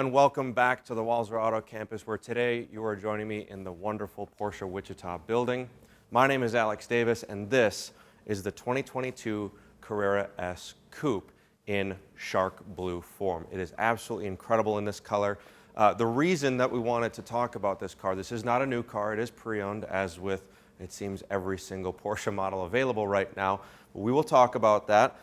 and welcome back to the Walser Auto Campus, where today you are joining me in the wonderful Porsche Wichita building. My name is Alex Davis, and this is the 2022 Carrera S Coupe in shark blue form. It is absolutely incredible in this color. The reason that we wanted to talk about this car, this is not a new car, it is pre-owned, as with, it seems, every single Porsche model available right now. But we will talk about that.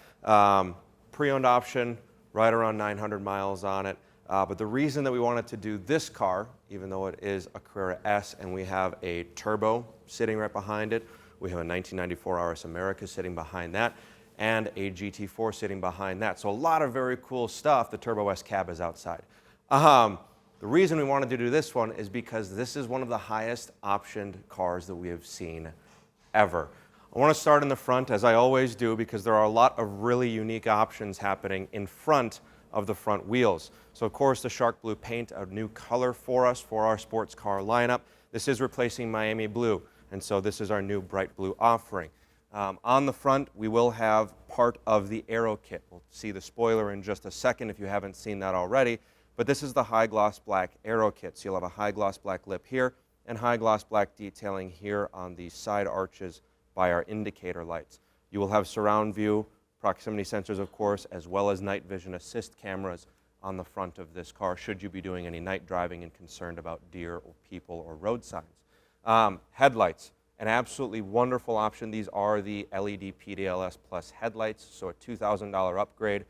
Pre-owned option, right around 900 miles on it. But the reason that we wanted to do this car, even though it is a Carrera S and we have a turbo sitting right behind it, we have a 1994 RS America sitting behind that, and a GT4 sitting behind that. So a lot of very cool stuff. The Turbo S cab is outside. The reason we wanted to do this one is because this is one of the highest optioned cars that we have seen ever. I want to start in the front, as I always do, because there are a lot of really unique options happening in front of the front wheels. So of course the shark blue paint, a new color for us for our sports car lineup. This is replacing Miami blue, and so this is our new bright blue offering. On the front we will have part of the aero kit. We'll see the spoiler in just a second if you haven't seen that already, but this is the high gloss black aero kit. So you'll have a high gloss black lip here and high gloss black detailing here on the side arches by our indicator lights. You will have surround view, proximity sensors, of course, as well as night vision assist cameras on the front of this car should you be doing any night driving and concerned about deer or people or road signs. Headlights, an absolutely wonderful option. These are the LED PDLS Plus headlights, so a $2,000 upgrade.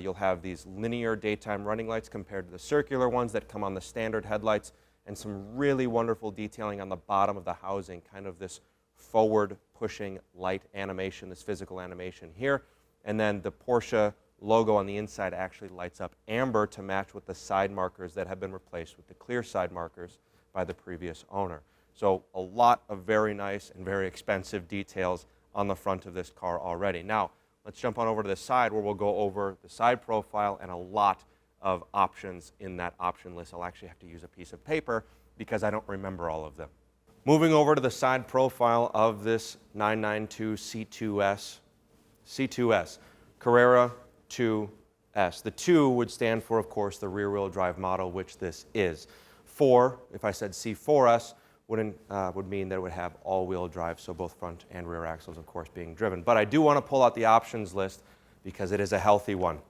You'll have these linear daytime running lights compared to the circular ones that come on the standard headlights, and some really wonderful detailing on the bottom of the housing, kind of this forward pushing light animation, this physical animation here. And then the Porsche logo on the inside actually lights up amber to match with the side markers that have been replaced with the clear side markers by the previous owner. So a lot of very nice and very expensive details on the front of this car already. Now, let's jump on over to the side where we'll go over the side profile and a lot of options in that option list. I'll actually have to use a piece of paper because I don't remember all of them. Moving over to the side profile of this 992 C2S, Carrera 2S. The 2 would stand for, of course, the rear-wheel drive model, which this is. 4, if I said C4S, would mean that it would have all-wheel drive, so both front and rear axles, of course, being driven. But I do want to pull out the options list because it is a healthy one.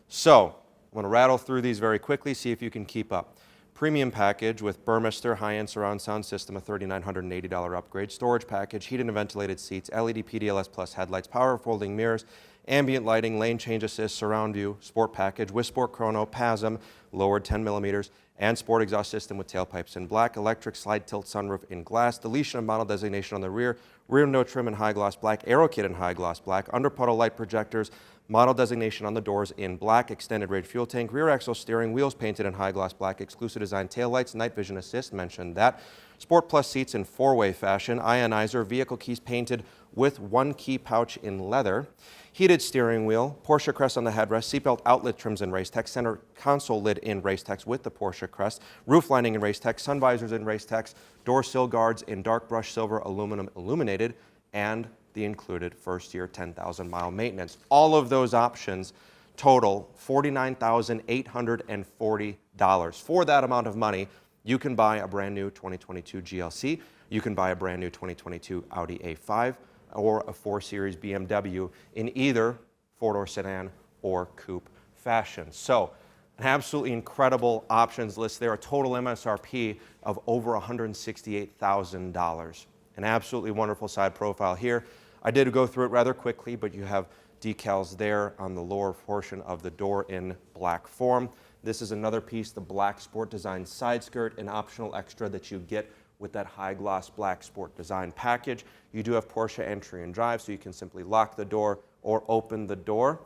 So I'm going to rattle through these very quickly, see if you can keep up. Premium package with Burmester high-end surround sound system, a $3,980 upgrade. Storage package, heated and ventilated seats, LED PDLS Plus headlights, power folding mirrors, ambient lighting, lane change assist, surround view, sport package with sport chrono, PASM, lowered 10 millimeters, and sport exhaust system with tailpipes in black, electric slide tilt sunroof in glass, deletion of model designation on the rear window trim in high gloss black, aero kit in high gloss black, under puddle light projectors, model designation on the doors in black, extended range fuel tank, rear axle steering, wheels painted in high gloss black, exclusive design taillights, night vision assist, mentioned that, Sport Plus seats in four-way fashion, ionizer, vehicle keys painted with one key pouch in leather, heated steering wheel, Porsche crest on the headrest, seatbelt outlet trims in race text, center console lid in race text with the Porsche crest, roof lining in race text, sun visors in race text, door sill guards in dark brushed silver aluminum illuminated, and the included first year 10,000 mile maintenance. All of those options total $49,840. For that amount of money, you can buy a brand new 2022 GLC, you can buy a brand new 2022 Audi A5, or a 4 Series BMW in either four-door sedan or coupe fashion. So an absolutely incredible options list there, a total MSRP of over $168,000. An absolutely wonderful side profile here. I did go through it rather quickly, but you have decals there on the lower portion of the door in black form. This is another piece, the black sport design side skirt, an optional extra that you get with that high gloss black sport design package. You do have Porsche entry and drive, so you can simply lock the door or open the door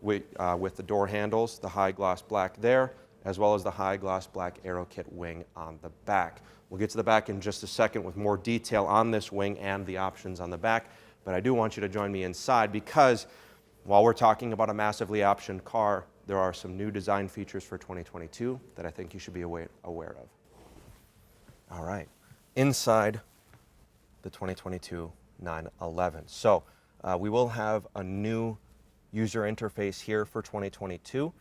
with the door handles, the high gloss black there, as well as the high gloss black aero kit wing on the back. We'll get to the back in just a second with more detail on this wing and the options on the back, but I do want you to join me inside because while we're talking about a massively optioned car, there are some new design features for 2022 that I think you should be aware of. All right, inside the 2022 911. So we will have a new user interface here for 2022.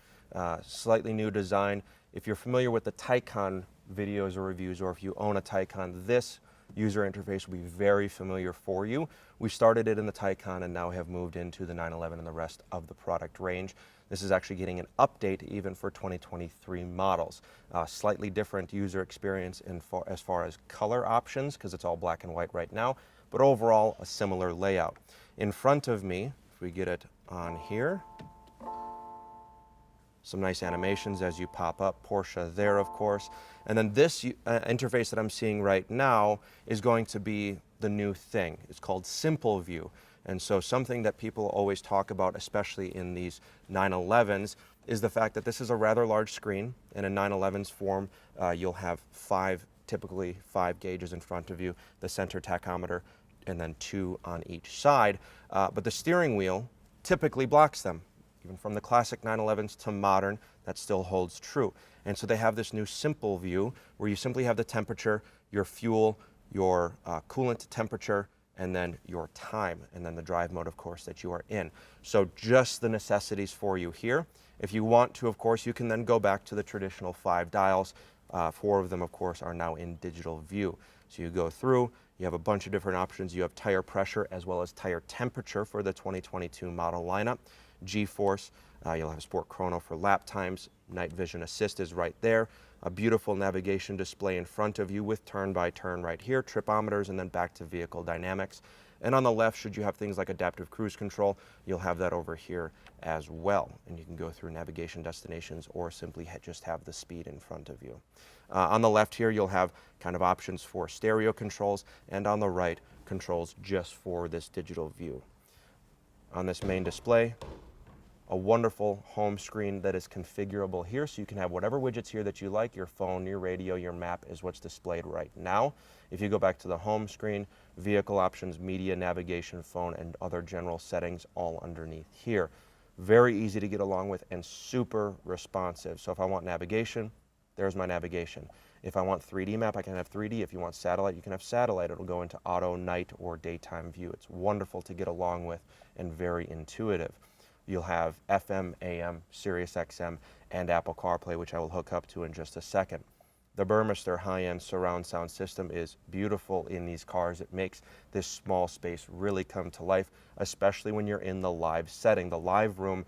Slightly new design. If you're familiar with the Taycan videos or reviews, or if you own a Taycan, this user interface will be very familiar for you. We started it in the Taycan and now have moved into the 911 and the rest of the product range. This is actually getting an update even for 2023 models. Slightly different user experience as far as color options, because it's all black and white right now, but overall a similar layout. In front of me, if we get it on here, some nice animations as you pop up, Porsche there of course. And then this interface that I'm seeing right now is going to be the new thing. It's called Simple View. And so something that people always talk about, especially in these 911s, is the fact that this is a rather large screen. In a 911's form, you'll have typically five gauges in front of you, the center tachometer, and then two on each side. But the steering wheel typically blocks them. Even from the classic 911s to modern, that still holds true. And so they have this new Simple View where you simply have the temperature, your fuel, your coolant temperature, and then your time, and then the drive mode, of course, that you are in. So just the necessities for you here. If you want to, of course, you can then go back to the traditional 5 dials. 4 of them, of course, are now in digital view. So you go through, you have a bunch of different options. You have tire pressure as well as tire temperature for the 2022 model lineup. G-force, you'll have sport chrono for lap times. Night vision assist is right there. A beautiful navigation display in front of you with turn-by-turn right here, tripometers, and then back to vehicle dynamics. And on the left, should you have things like adaptive cruise control, you'll have that over here as well. And you can go through navigation destinations or simply just have the speed in front of you. On the left here, you'll have kind of options for stereo controls, and on the right, controls just for this digital view. On this main display, a wonderful home screen that is configurable here, so you can have whatever widgets here that you like. Your phone, your radio, your map is what's displayed right now. If you go back to the home screen, vehicle options, media, navigation, phone, and other general settings all underneath here. Very easy to get along with and super responsive. So if I want navigation, there's my navigation. If I want 3D map, I can have 3D. If you want satellite, you can have satellite. It'll go into auto, night, or daytime view. It's wonderful to get along with and very intuitive. You'll have FM, AM, Sirius XM, and Apple CarPlay, which I will hook up to in just a second. The Burmester high-end surround sound system is beautiful in these cars. It makes this small space really come to life, especially when you're in the live setting. The live room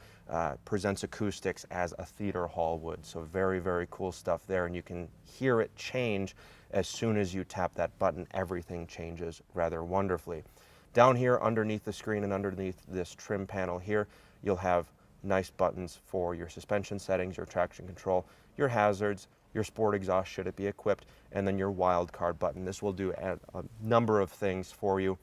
presents acoustics as a theater hall would, so very, very cool stuff there, and you can hear it change as soon as you tap that button. Everything changes rather wonderfully. Down here underneath the screen and underneath this trim panel here, you'll have nice buttons for your suspension settings, your traction control, your hazards, your sport exhaust should it be equipped, and then your wild card button. This will do a number of things for you.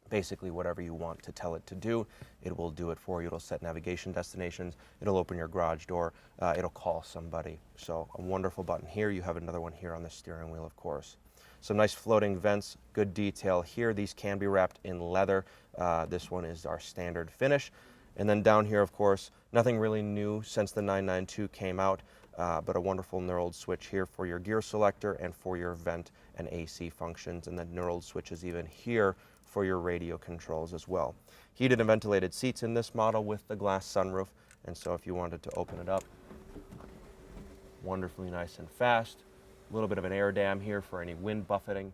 Basically whatever you want to tell it to do, it will do it for you. It'll set navigation destinations, it'll open your garage door, it'll call somebody. So a wonderful button here. You have another one here on the steering wheel, of course. Some nice floating vents, good detail here. These can be wrapped in leather. This one is our standard finish. And then down here, of course, nothing really new since the 992 came out, but a wonderful knurled switch here for your gear selector and for your vent and AC functions, and then knurled switches even here for your radio controls as well. Heated and ventilated seats in this model with the glass sunroof, and so if you wanted to open it up, wonderfully nice and fast. A little bit of an air dam here for any wind buffeting.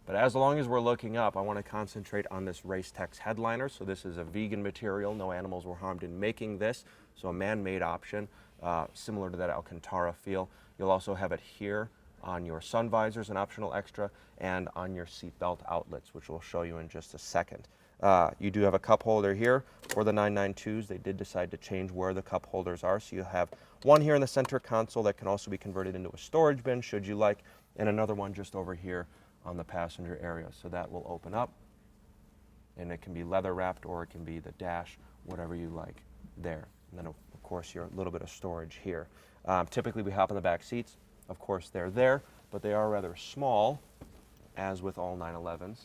But as long as we're looking up, I want to concentrate on this Racetex headliner. So this is a vegan material. No animals were harmed in making this. So a man-made option, similar to that Alcantara feel. You'll also have it here on your sun visors, an optional extra, and on your seatbelt outlets, which we'll show you in just a second. You do have a cup holder here for the 992s. They did decide to change where the cup holders are. So you have one here in the center console that can also be converted into a storage bin, should you like, and another one just over here on the passenger area. So that will open up, and it can be leather wrapped or it can be the dash, whatever you like there. And then of course your little bit of storage here. Typically we hop in the back seats. Of course they're there, but they are rather small, as with all 911s.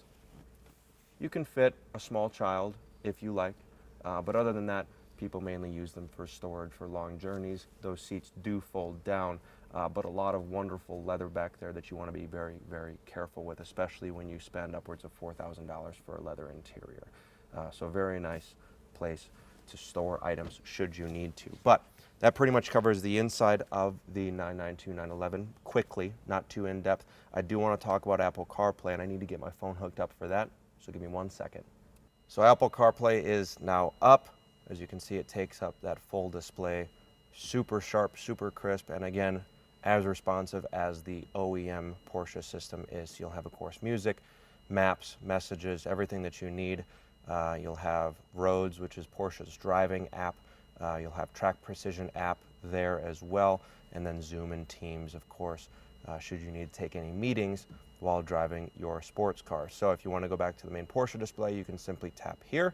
You can fit a small child if you like, but other than that, people mainly use them for storage for long journeys. Those seats do fold down, but a lot of wonderful leather back there that you want to be very, very careful with, especially when you spend upwards of $4,000 for a leather interior. So a very nice place to store items should you need to. But That pretty much covers the inside of the 992 911 quickly, not too in-depth. I do want to talk about Apple CarPlay, and I need to get my phone hooked up for that, so give me 1 second. So Apple CarPlay is now up. As you can see, it takes up that full display. Super sharp, super crisp, and again, as responsive as the OEM Porsche system is. You'll have, of course, music, maps, messages, everything that you need. You'll have Roads, which is Porsche's driving app. You'll have Track Precision app there as well, and then Zoom and Teams, of course, should you need to take any meetings while driving your sports car. So if you want to go back to the main Porsche display, you can simply tap here,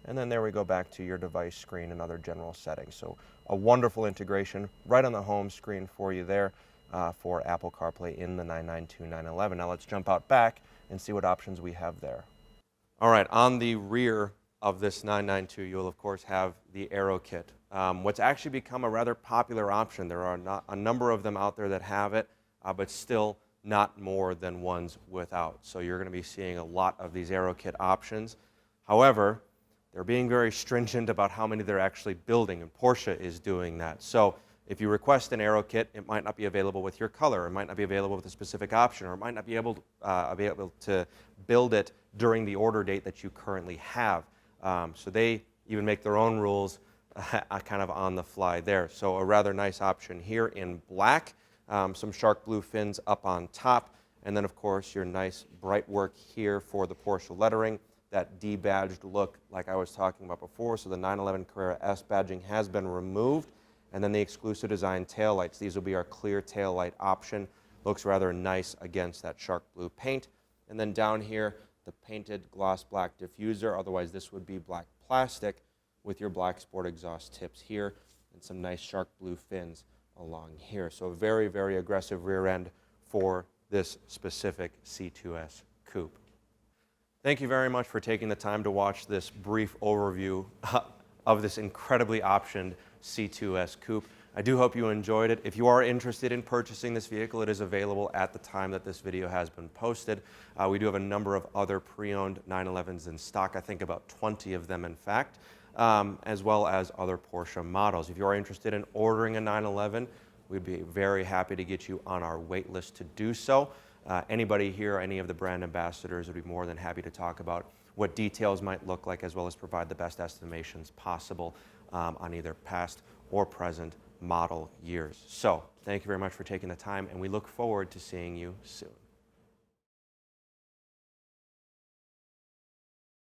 and then there we go back to your device screen and other general settings. So a wonderful integration right on the home screen for you there for Apple CarPlay in the 992 911. Now let's jump out back and see what options we have there. All right, on the rear of this 992, you'll of course have the Aero Kit. What's actually become a rather popular option. There are not a number of them out there that have it, but still not more than ones without. So you're going to be seeing a lot of these Aero Kit options. However, they're being very stringent about how many they're actually building, and Porsche is doing that. So if you request an Aero Kit, it might not be available with your color, it might not be available with a specific option, or it might not be able to build it during the order date that you currently have. So they even make their own rules kind of on the fly there. So a rather nice option here in black, some shark blue fins up on top, and then of course your nice bright work here for the Porsche lettering, that debadged look like I was talking about before. So the 911 Carrera S badging has been removed, and then the exclusive design taillights. These will be our clear taillight option. Looks rather nice against that shark blue paint. And then down here, the painted gloss black diffuser, otherwise this would be black plastic with your black sport exhaust tips here and some nice shark blue fins along here. So a very, very aggressive rear end for this specific C2S coupe. Thank you very much for taking the time to watch this brief overview of this incredibly optioned C2S coupe. I do hope you enjoyed it. If you are interested in purchasing this vehicle, it is available at the time that this video has been posted. We do have a number of other pre-owned 911s in stock, I think about 20 of them in fact, as well as other Porsche models. If you are interested in ordering a 911, we'd be very happy to get you on our wait list to do so. Anybody here, any of the brand ambassadors would be more than happy to talk about what details might look like, as well as provide the best estimations possible on either past or present model years. So thank you very much for taking the time, and we look forward to seeing you soon.